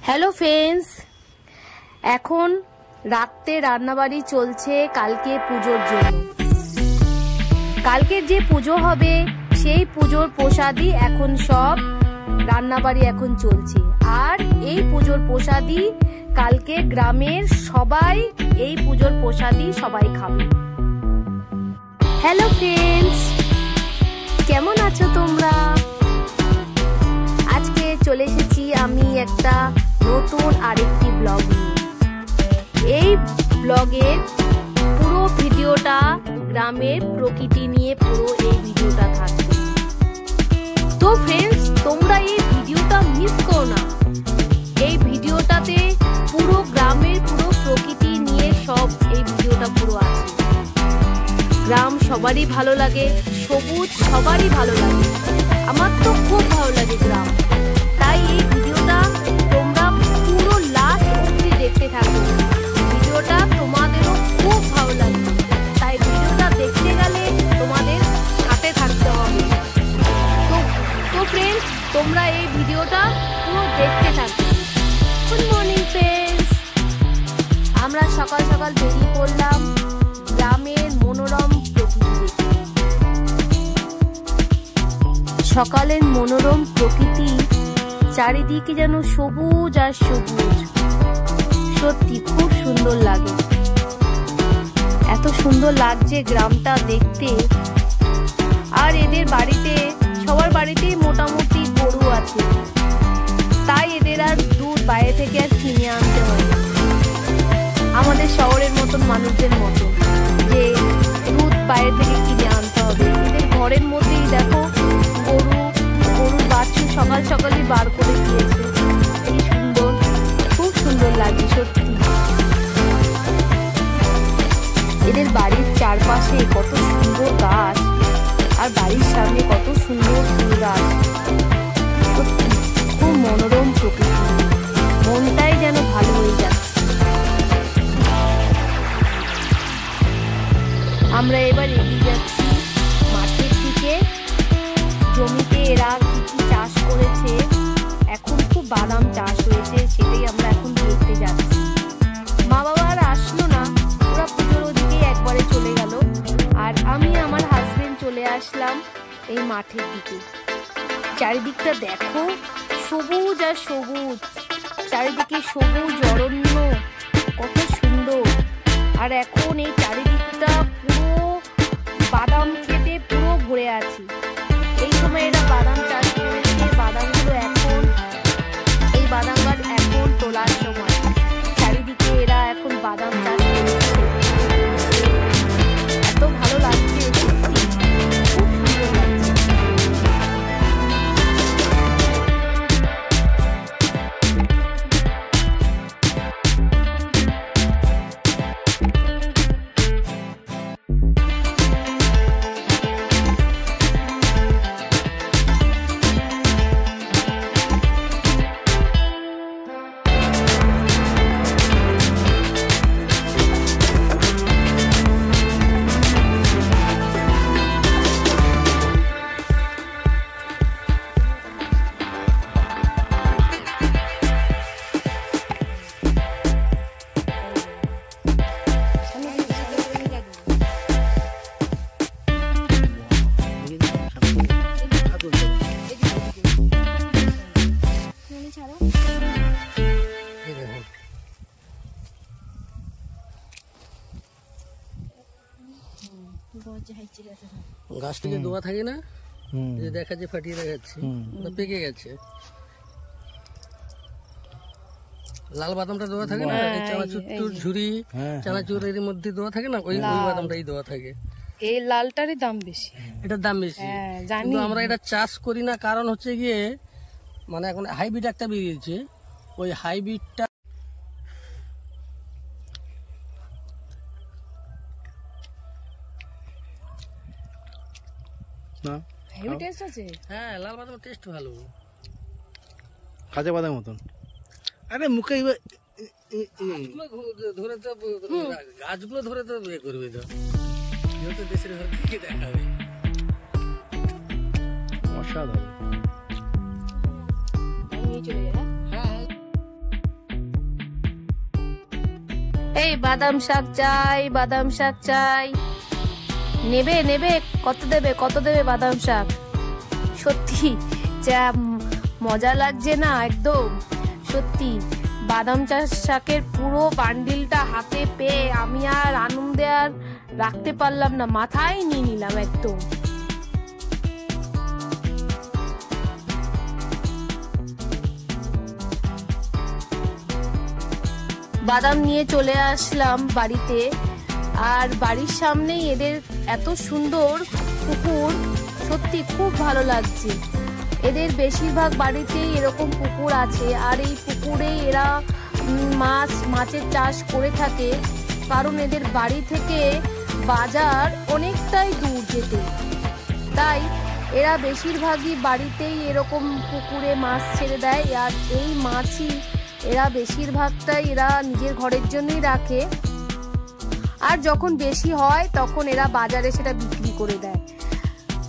Hello friends, এখন রাতে রান্নাবাড়ি চলছে কালকে পুজোর জন্য। কালকের যে পুজো হবে সেই পুজোর প্রসাদই এখন সব রান্নাবাড়ি এখন চলছে। আর এই পুজোর প্রসাদই কালকে গ্রামের সবাই এই পুজোর প্রসাদই সবাই খাবে। হ্যালো ফ্রেন্ডস, কেমন আছো তোমরা? আজকে চলে এসেছি আমি একটা নতুন আরেকটি ব্লগ নিয়ে। এই ব্লগের পুরো ভিডিওটা গ্রামের প্রকৃতি নিয়ে পুরো এই ভিডিওটা থাকবে। তো ফ্রেন্ডস, তোমরা এই ভিডিওটা মিস করো না। এই ভিডিওটাতে পুরো গ্রামের পুরো প্রকৃতি নিয়ে সব এই ভিডিওটা পুরো আছে। গ্রাম সবারই ভালো লাগে, সবুজ সবারই ভালো লাগে। আমার তো খুব ভালো লাগে গ্রাম। তাই এই ভিডিওটা তোমরা পুরো লাস্ট অবধি দেখতে থাকো। ভিডিওটা তোমাদেরও খুব ভালো লাগবে, তাই ভিডিওটা দেখতে গেলে তোমাদের সাথে থাকতে হবে। তো ফ্রেন্ডস, তোমরা এই ভিডিওটা পুরো দেখতে থাকো। গুড মর্নিং ফ্রেন্ডস, আমরা সকাল সকাল বেরিয়ে পড়লাম গ্রামের মনোরম প্রকৃতি দেখতে। সকালের মনোরম প্রকৃতি, চারিদিকে যেন সবুজ আর সবুজ। সত্যি খুব সুন্দর লাগে। এত সুন্দর লাগছে গ্রামটা দেখতে। আর এদের বাড়িতে, সবার বাড়িতেই মোটামুটি গরু আছে, তাই এদের আর দুধ বাইরে থেকে আর কিনে আনতে হয় না। আমাদের শহরের মতন মানুষদের মতন যে দুধ বাইরে থেকে কিনে আনতে হবে। এদের ঘরের মধ্যেই দেখো গরুর বাছুর সকাল সকালই বার করে দিয়েছে। কি সুন্দর, খুব সুন্দর লাগে সত্যি। এদের বাড়ির চারপাশে কত সুন্দর গাছ, আর বাড়ির সামনে কত সুন্দর ফুল গাছ। সত্যি খুব মনোরম প্রকৃতি, মনটাই যেন ভালো হয়ে যাচ্ছে। আমরা এবার এগিয়ে যাচ্ছি মাঠের দিকে। জমিতে এরা কি কি চাষ করেছে, এখন খুব বাদাম চাষ হয়েছে, সেটাই আমরা এখন দেখতে যাচ্ছি। মা বাবা আর আসলো না, ওরা পুজোর ওদিকে একবারে চলে গেল। আর আমি আমার হাজবেন্ড চলে আসলাম এই মাঠের দিকে। চারিদিকটা দেখো, সবুজ আর সবুজ, চারিদিকে সবুজ অরণ্য, কত সুন্দর। আর এখন এই চারিদিকটা পুরো বাদাম খেতে পুরো ভরে আছে। এই সময় এরা বাদাম চাষ করেছে। বাদামগুলো এখন, এই বাদাম গাছ এখন তোলার সময়। চারিদিকে এরা এখন বাদাম চাষ করেছে। এত ভালো লাগছে, সত্যি খুব সুন্দর লাগছে। গাছ থেকে দোয়া থাকে না, দেখা যে ফাটিয়ে দেখাচ্ছে, পেকে গেছে। লাল বাদামটা দোয়া থাকে না, চানাচুর ঝুরি, চানাচুর এর মধ্যে দোয়া থাকে না, ওই বাদামটাই দোয়া থাকে। এই লালটারই দাম বেশি, এটার দাম বেশি। কিন্তু আমরা এটা চাষ করি না, কারণ হচ্ছে গিয়ে মানে এখন হাইব্রিড একটা বেরিয়েছে, ওই হাইব্রিডটা না। হেভি টেস্ট আছে। হ্যাঁ, লাল বাদামের টেস্ট ভালো, কাঁচা বাদাম মতন। আরে মুখে ধরে তো গাছগুলো ধরে তো ইয়ে করবে, তো দেশের ঘর থেকে দেখাবে। অসাধারণ। চলে যায়। এই বাদাম শাক চাই, বাদাম শাক চাই। নেবে নেবে, কত দেবে বাদাম শাক? সত্যি যা মজা লাগছে না একদম, সত্যি বাদাম শাকের পুরো বান্ডিলটা হাতে পেয়ে আমি আর আনন্দে আর রাখতে পারলাম না, মাথায় নিয়ে নিলাম একদম। বাদাম নিয়ে চলে আসলাম বাড়িতে, আর বাড়ির সামনেই এদের এত সুন্দর পুকুর, সত্যি খুব ভালো লাগছে। এদের বেশিরভাগ বাড়িতেই এরকম পুকুর আছে, আর এই পুকুরে এরা মাছের চাষ করে থাকে, কারণ এদের বাড়ি থেকে বাজার অনেকটাই দূর যেতে, তাই এরা বেশিরভাগই বাড়িতেই এরকম পুকুরে মাছ ছেড়ে দেয়। আর এই মাছই এরা বেশিরভাগটাই এরা নিজের ঘরের জন্যই রাখে, আর যখন বেশি হয় তখন এরা বাজারে সেটা বিক্রি করে দেয়।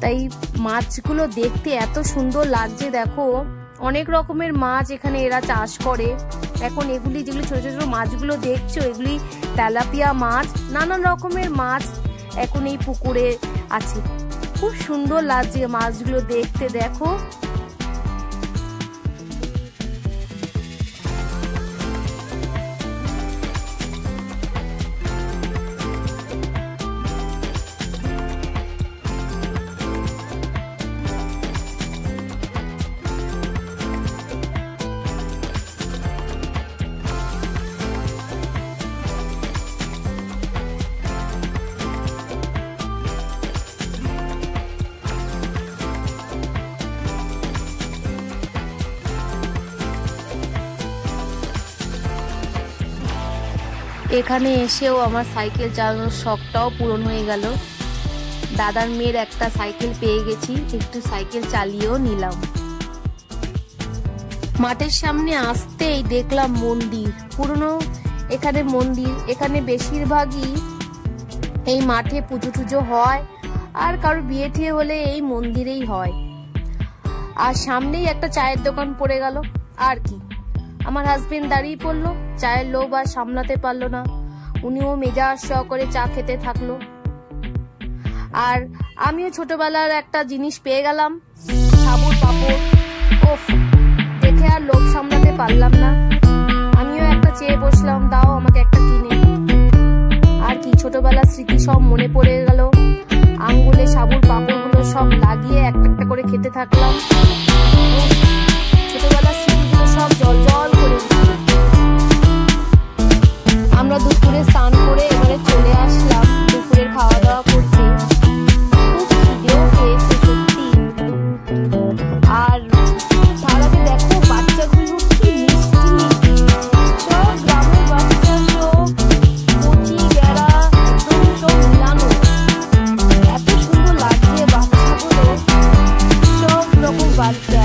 তাই মাছগুলো দেখতে এত সুন্দর লাগছে, দেখো অনেক রকমের মাছ এখানে এরা চাষ করে। এখন এগুলি যেগুলি ছোট ছোট মাছগুলো দেখছো, এগুলি তেলাপিয়া মাছ, নানান রকমের মাছ এখন এই পুকুরে আছে। খুব সুন্দর লাগছে মাছগুলো দেখতে, দেখো। এখানে এসেও আমার সাইকেল চালানোর শখটাও পূরণ হয়ে গেল। দাদার মেয়ের একটা সাইকেল পেয়ে গেছি, একটু সাইকেল চালিয়েও নিলাম। মাঠের সামনে আসতেই দেখলাম মন্দির, পুরনো এখানে মন্দির। এখানে বেশিরভাগই এই মাঠে পুজো টুজো হয়, আর কারো বিয়ে টিয়ে হলে এই মন্দিরেই হয়। আর সামনেই একটা চায়ের দোকান পড়ে গেল, আর কি। আমার হাজবেন্ড দাঁড়িয়ে পড়লো, চায়ের লোভ আর সামলাতে পারলো না, উনিও মেজাজ সহকারে চা খেতে থাকলো। আর আমিও ছোটবেলার একটা জিনিস পেয়ে গেলাম, সাবুর পাপড়। ওফ, দেখে আর লোভ সামলাতে পারলাম না, আমিও একটা চেয়ে বসলাম, দাও আমাকে একটা কিনে। আর কি, ছোটবেলার স্মৃতি সব মনে পড়ে গেল। আঙ্গুলে সাবুর পাপড়গুলো সব লাগিয়ে একটা একটা করে খেতে থাকলাম। ছোটবেলার স্মৃতিগুলো সব জল জল করে উঠল। আমরা দুপুরে স্নান করে এবারে চলে আসলাম দুপুরের খাওয়া দাওয়া করতে। খুব খিদেও পেয়েছে সত্যি। আর তার আগে দেখো বাচ্চাগুলো কি মিষ্টি, সব গ্রামের বাচ্চা, সব কচি গেরা, একদম সব মিলানো। এত সুন্দর লাগছে বাচ্চাগুলো, সব রকম বাচ্চা।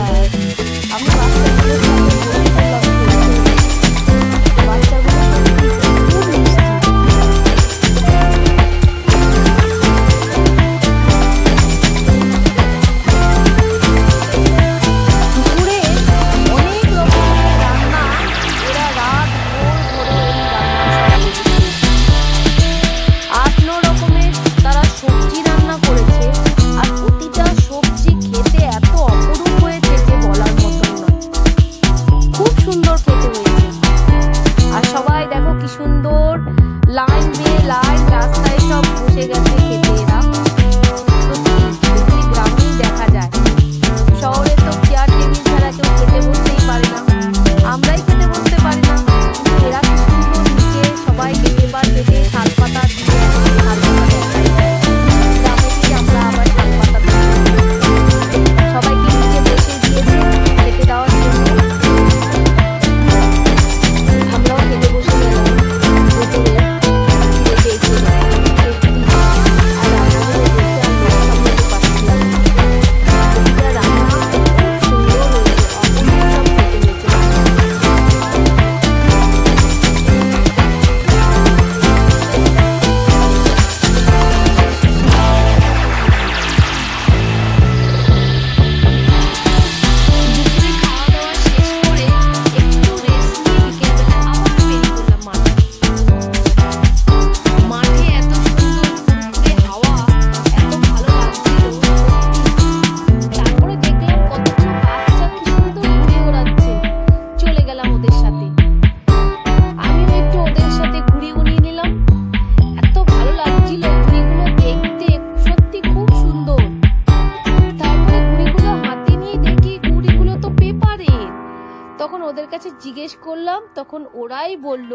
তখন ওদের কাছে জিজ্ঞেস করলাম, তখন ওরাই বলল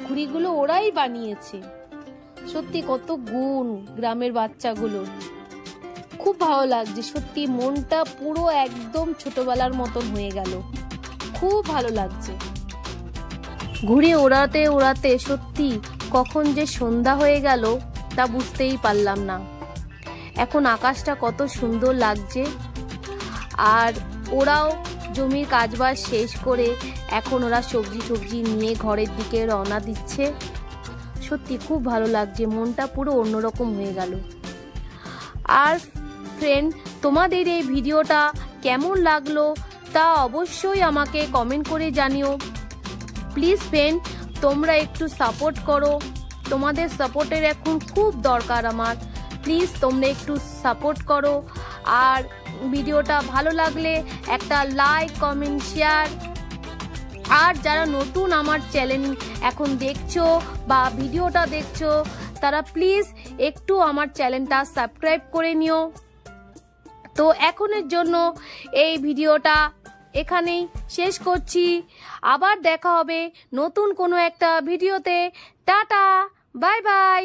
ঘুড়িগুলো ওরাই বানিয়েছে। সত্যি কত গুণ গ্রামের বাচ্চাগুলোর, খুব ভালো লাগছে। সত্যি মনটা পুরো একদম ছোটবেলার মতন হয়ে গেল, খুব ভালো লাগছে। ঘুড়ি ওড়াতে ওড়াতে সত্যি কখন যে সন্ধ্যা হয়ে গেল তা বুঝতেই পারলাম না। এখন আকাশটা কত সুন্দর লাগছে। আর ওরাও জমির কাজবাজ শেষ করে এখন ওরা সবজি নিয়ে ঘরের দিকে রওনা দিচ্ছে। সত্যি খুব ভালো লাগছে, মনটা পুরো অন্যরকম হয়ে গেল। আর ফ্রেন্ড, তোমাদের এই ভিডিওটা কেমন লাগলো তা অবশ্যই আমাকে কমেন্ট করে জানিও। প্লিজ ফ্রেন্ড, তোমরা একটু সাপোর্ট করো, তোমাদের সাপোর্টের এখন খুব দরকার আমার। প্লিজ তোমরা একটু সাপোর্ট করো। আর ভিডিওটা ভালো লাগলে একটা লাইক, কমেন্ট, শেয়ার। আর যারা নতুন আমার চ্যানেল এখন দেখছো বা ভিডিওটা দেখছো, তারা প্লিজ একটু আমার চ্যানেলটা সাবস্ক্রাইব করে নিও। তো এখনের জন্য এই ভিডিওটা এখানেই শেষ করছি। আবার দেখা হবে নতুন কোনো একটা ভিডিওতে। Tata, bye bye.